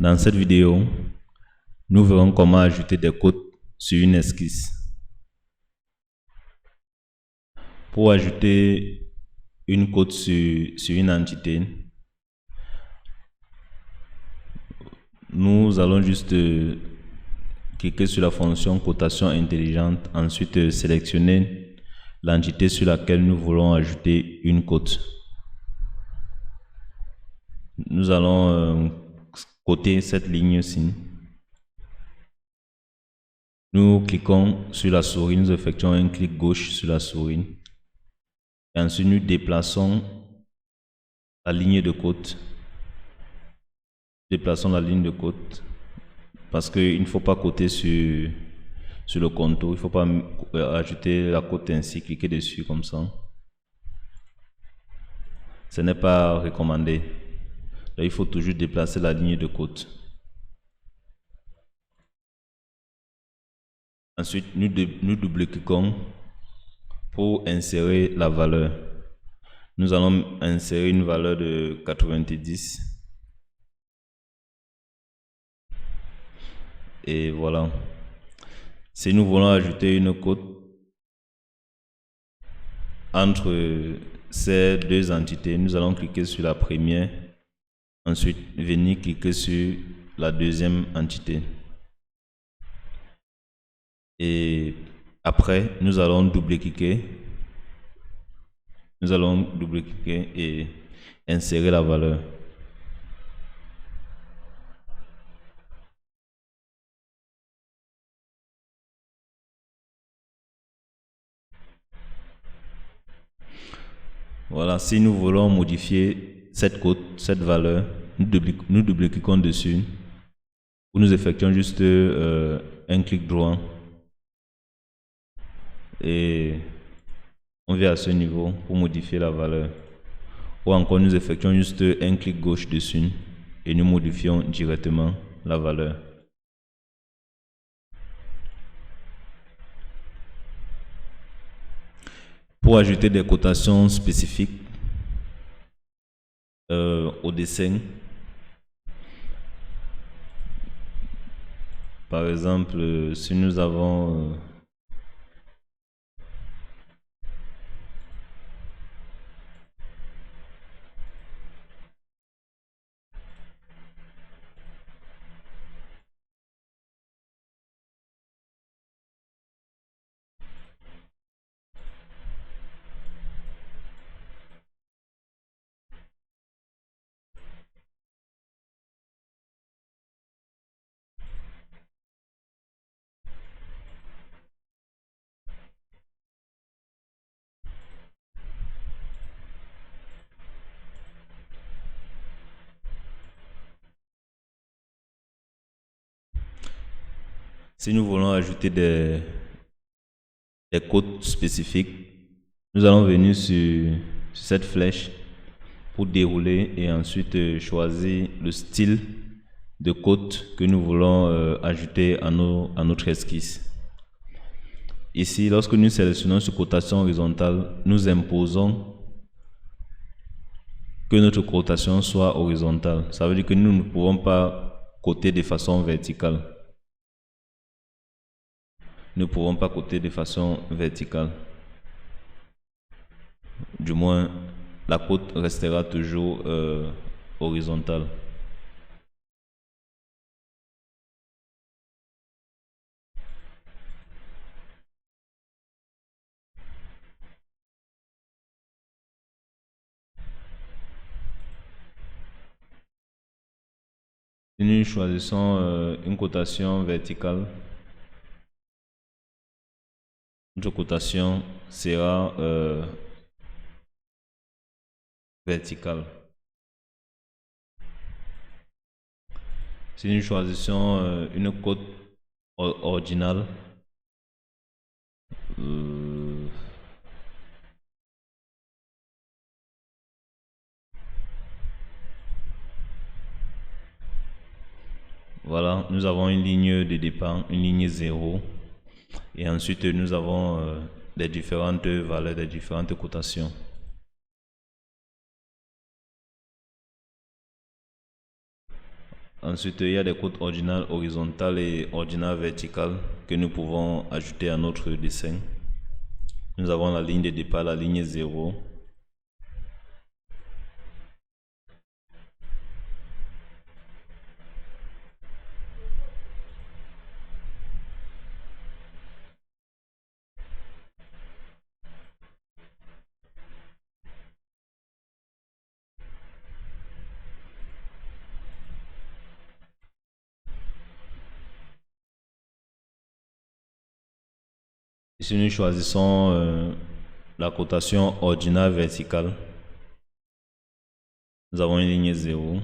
Dans cette vidéo, nous verrons comment ajouter des codes sur une esquisse. Pour ajouter une cote sur une entité, nous allons juste cliquer sur la fonction cotation intelligente, ensuite sélectionner l'entité sur laquelle nous voulons ajouter une cote. Nous allons coter cette ligne-ci. Nous cliquons sur la souris, nous effectuons un clic gauche sur la souris. Et ensuite, nous déplaçons la ligne de cote. Déplaçons la ligne de cote parce qu'il ne faut pas coter sur le contour. Il ne faut pas ajouter la cote ainsi, cliquer dessus comme ça. Ce n'est pas recommandé. Là, il faut toujours déplacer la ligne de cote. Ensuite, nous double-cliquons pour insérer la valeur. Nous allons insérer une valeur de 90. Et voilà. Si nous voulons ajouter une cote entre ces deux entités, nous allons cliquer sur la première, ensuite venir cliquer sur la deuxième entité. Et après, nous allons double-cliquer. Nous allons double-cliquer et insérer la valeur. Voilà, si nous voulons modifier cette cote, cette valeur, nous double-cliquons dessus. Ou nous effectuons juste un clic droit. Et on vient à ce niveau pour modifier la valeur. Ou encore nous effectuons juste un clic gauche dessus et nous modifions directement la valeur. Pour ajouter des cotations spécifiques au dessin, par exemple, si nous avons si nous voulons ajouter des codes spécifiques, nous allons venir sur cette flèche pour dérouler et ensuite choisir le style de code que nous voulons ajouter à notre esquisse. Ici, lorsque nous sélectionnons sur cotation horizontale, nous imposons que notre cotation soit horizontale. Ça veut dire que nous ne pouvons pas coter de façon verticale. Nous ne pourrons pas coter de façon verticale. Du moins, la cote restera toujours horizontale. Si nous choisissons une cotation verticale, notre cotation sera verticale. Si nous choisissons une cote ordinale, voilà, nous avons une ligne de départ, une ligne 0. Et ensuite, nous avons les différentes valeurs, des différentes cotations. Ensuite, il y a des côtes ordinales horizontales et ordinales verticales que nous pouvons ajouter à notre dessin. Nous avons la ligne de départ, la ligne 0. Ici, nous choisissons la cotation ordinale verticale. Nous avons une ligne 0.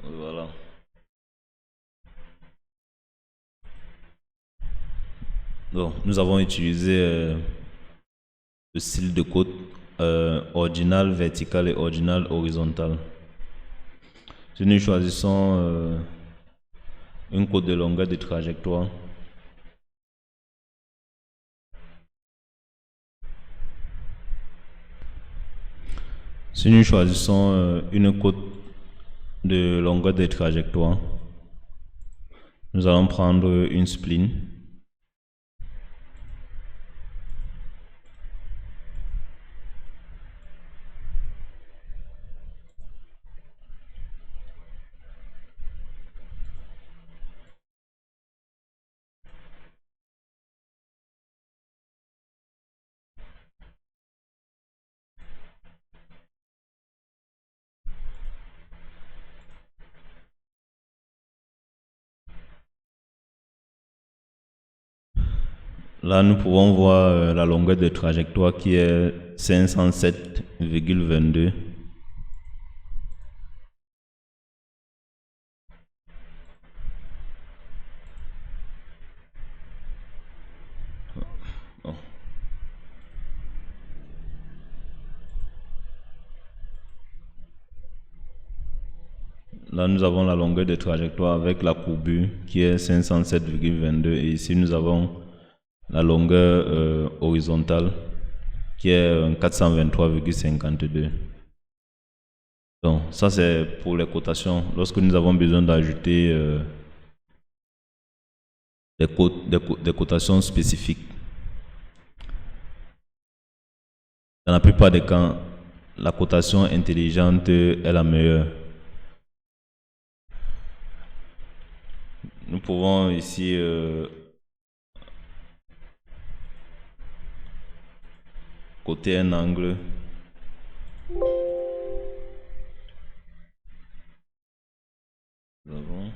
Voilà. Donc, nous avons utilisé le style de côte ordinal vertical et ordinal horizontal. Si nous choisissons une côte de longueur de trajectoire, si nous choisissons une côte de longueur de trajectoire, nous allons prendre une spline. Là, nous pouvons voir la longueur de trajectoire qui est 507,22. Là, nous avons la longueur de trajectoire avec la courbure qui est 507,22 et ici nous avons la longueur horizontale qui est 423,52. Donc ça c'est pour les cotations. Lorsque nous avons besoin d'ajouter des cotations spécifiques. Dans la plupart des cas, la cotation intelligente est la meilleure. Nous pouvons ici coter un angle. Nous avons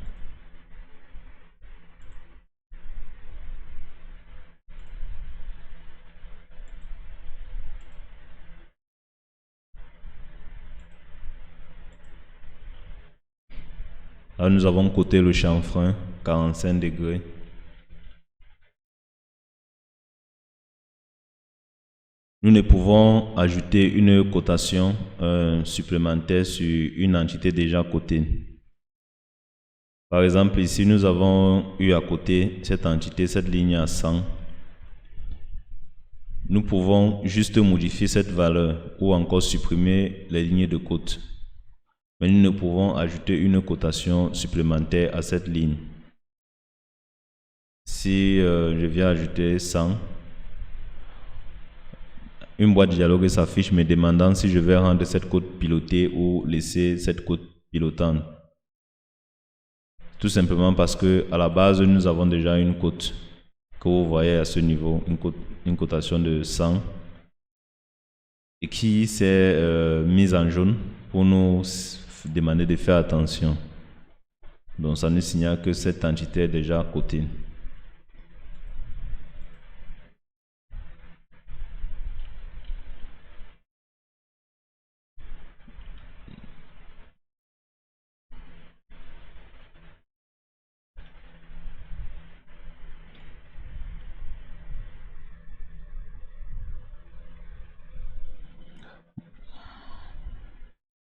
là, nous avons coté le chanfrein 45 degrés. Nous ne pouvons ajouter une cotation supplémentaire sur une entité déjà cotée. Par exemple, ici, nous avons eu à coter cette entité, cette ligne à 100. Nous pouvons juste modifier cette valeur ou encore supprimer les lignes de cote. Mais nous ne pouvons ajouter une cotation supplémentaire à cette ligne. Si je viens ajouter 100, une boîte de dialogue s'affiche me demandant si je vais rendre cette cote pilotée ou laisser cette cote pilotante. Tout simplement parce que à la base, nous avons déjà une cote que vous voyez à ce niveau, une cotation de 100 et qui s'est mise en jaune pour nous demander de faire attention. Donc ça nous signale que cette entité est déjà cotée.